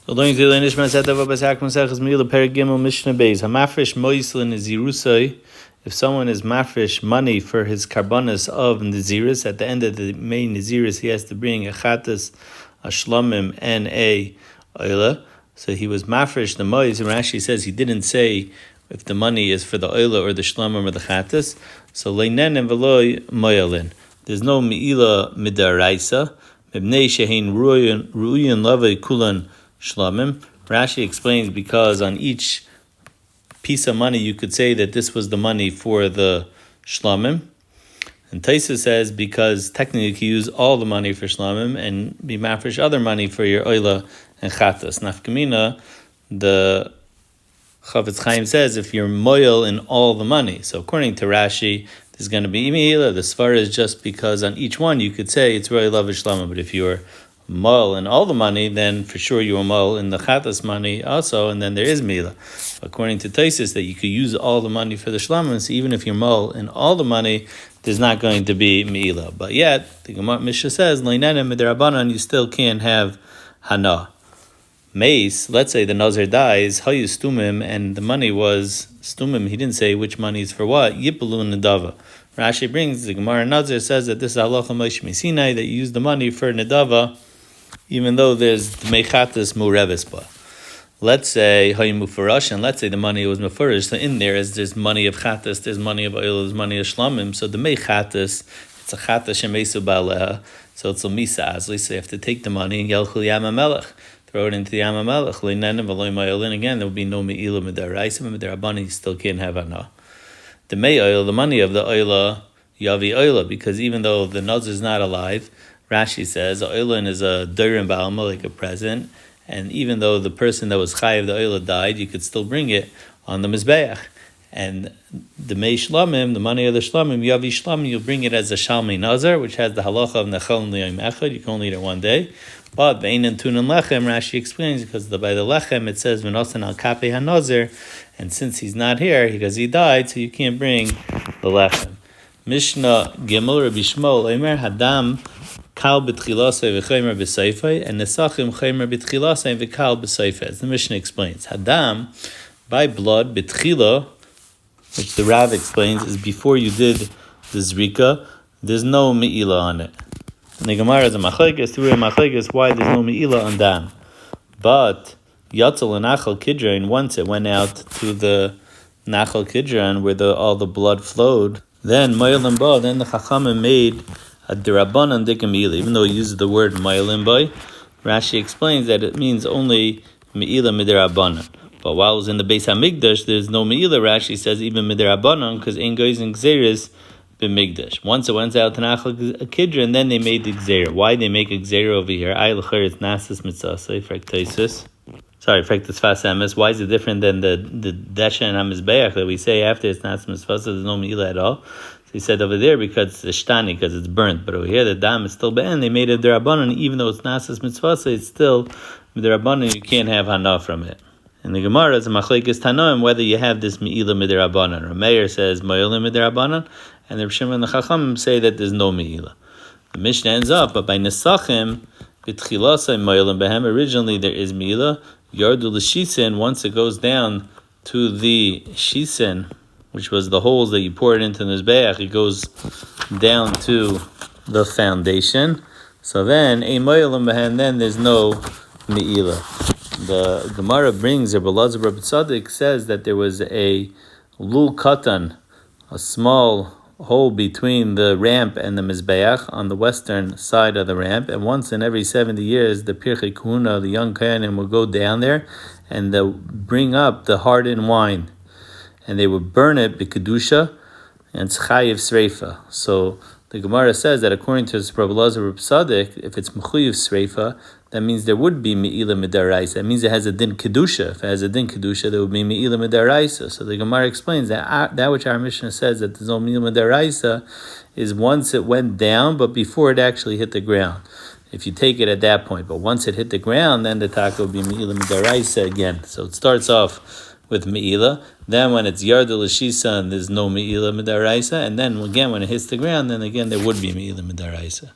So learning to the Nishmas Etta Mishnah Beis. Hamafresh moisel nezirusay. If someone is mafresh money for his karbanas of Naziris, at the end of the main Naziris, he has to bring a chatas, a shlomim, and a oila. So he was mafresh the mois, and Rashi says he didn't say if the money is for the oila or the shlomim or the chatas. So leinen and veloy moyalin. There's no Me'ilah midaraisa. Mebnei shehein ruyan lavei kulan shlamim. Rashi explains because on each piece of money you could say that this was the money for the shlamim. And Taisa says because technically you can use all the money for shlamim and be mafresh other money for your oila and chatas. Nafkamina, the Chavetz Chaim says if you're moyal in all the money. So according to Rashi, there's going to be Me'ilah. The Svar is just because on each one you could say it's Roy Lavish Lama, but if you're mull in all the money, then for sure you are mull in the Chatas money also, and then there is Me'ilah. According to Taisis, that you could use all the money for the Shlamim, so even if you're mull in all the money, there's not going to be Me'ilah. But yet, the Gemara Mishnah says, Leinanim Midirabanan, you still can't have Hana. Mace, let's say the Nazir dies, Hayu Stumim, and the money was Stumim, he didn't say which money is for what, Yipalu Nadava. Rashi brings, the Gemara Nazir says that this is Halacha Moshe Sinai, that you use the money for Nadava, even though there's Mechatas Murevis. Let's say Hayu Mufarash, and let's say the money was Mufarash, so in there is there's money of Chatas, there's money of oil, there's money of Shlamim, so the Mechatas, it's a Chatas Shemesu Baleha, so it's a Misa Azli, so you have to take the money and Yelchul Yama Melech. Throw it into the Yama Melech, again, there will be no Me'ilah Midaraisa, Midarabani, you still can't have Hana. The Me'oil, the money of the Oila, Yavi Oila, because even though the Nazir is not alive, Rashi says, Oilin is a Durin Ba'alma, like a present, and even though the person that was Chayiv, the Oila, died, you could still bring it on the Mizbeach. And the Mei Shlamim, the money of the Shlamim, Yavi Shlamim, you'll bring it as a Shalmei Nazar, which has the halacha of Nechal L'yom Echad, you can only eat it one day. But Ve'in and Tunan Lechem, Rashi explains, because by the Lechem it says V'nosan al Kapei HaNazir, and since he's not here, because he died, so you can't bring the Lechem. Mishnah Gimel Rabbi Shmuel Omer Hadam Kal B'tchilasei V'chaymer B'seifei, and Nesachim Chaymer B'tchilasei V'kal B'seifei. As the Mishnah explains, Hadam, by blood, B'tchila, which the Rav explains, is before you did the Zrika, there's no Me'ilah on it. And the Gemara is a machlekes, two machlekes, why there's no Me'ilah on dam. But Yatzal and Nachal Kidron, once it went out to the Nachal Kidron where all the blood flowed, then Ma'ilim Ba, then the Chachamim made a Dirabanan Dika Me'ilah. Even though he uses the word Ma'ilim Ba, Rashi explains that it means only Me'ilah Midirabanan. But while it was in the Beis HaMikdash, there's no Me'ilah. Rashi says even Midirabanan, because Ein Goyz and Gzeres b'migdash. Once it went out to Nachal Kidron, then they made the Gzeira. Why they make a Gzeira over here? Ay l'cher it's Nasas Mitzasei, Frektoisus. Sorry, Frektos Fas Emes. Why is it different than the Desha and HaMizbeach that we say after it's Nasas Mitzvasa, there's no Me'ilah at all? So he said over there because it's Shtani, because it's burnt. But over here, the Dam is still Ben. They made it Derabanan, even though it's Nasas Mitzvasa, it's still Derabanan, you can't have Hana from it. And the Gemara is a machlekes tanoim whether you have this Me'ilah midirabanan. Rameir says Me'ilah midirabanan, and the Rishim and the Chachamim say that there's no Me'ilah. The Mishnah ends up, but by Nesachim, B'tchilasei Me'ilah behem, originally there is Me'ilah. Yardu l'shisin, once it goes down to the shisin, which was the holes that you pour it into the Mizbeach, it goes down to the foundation. So then, a Me'ilah behem, then there's no Me'ilah. The Gemara brings, Rebbe Elazar Rebbe Tzaddik says that there was a lul katan, a small hole between the ramp and the Mizbeach on the western side of the ramp, and once in every 70 years, the Pirchei Kahuna, the young Kohanim, would go down there and they'll bring up the hardened wine, and they would burn it b'kedusha and tzchayiv sreifa. So the Gemara says that according to Rebbe Elazar Rebbe Tzaddik, if it's mechuyev sreifa, that means there would be Me'ilah Midaraisa. That means it has a din Kedusha. If it has a din Kedusha, there would be Me'ilah Midaraisa. So the Gemara explains that which our Mishnah says that there's no Me'ilah Midaraisa is once it went down, but before it actually hit the ground. If you take it at that point. But once it hit the ground, then the taka will be Me'ilah Midaraisa again. So it starts off with Me'ilah. Then when it's Yardu L'Shisa, there's no Me'ilah Midaraisa. And then again, when it hits the ground, then again there would be Me'ilah Midaraisa.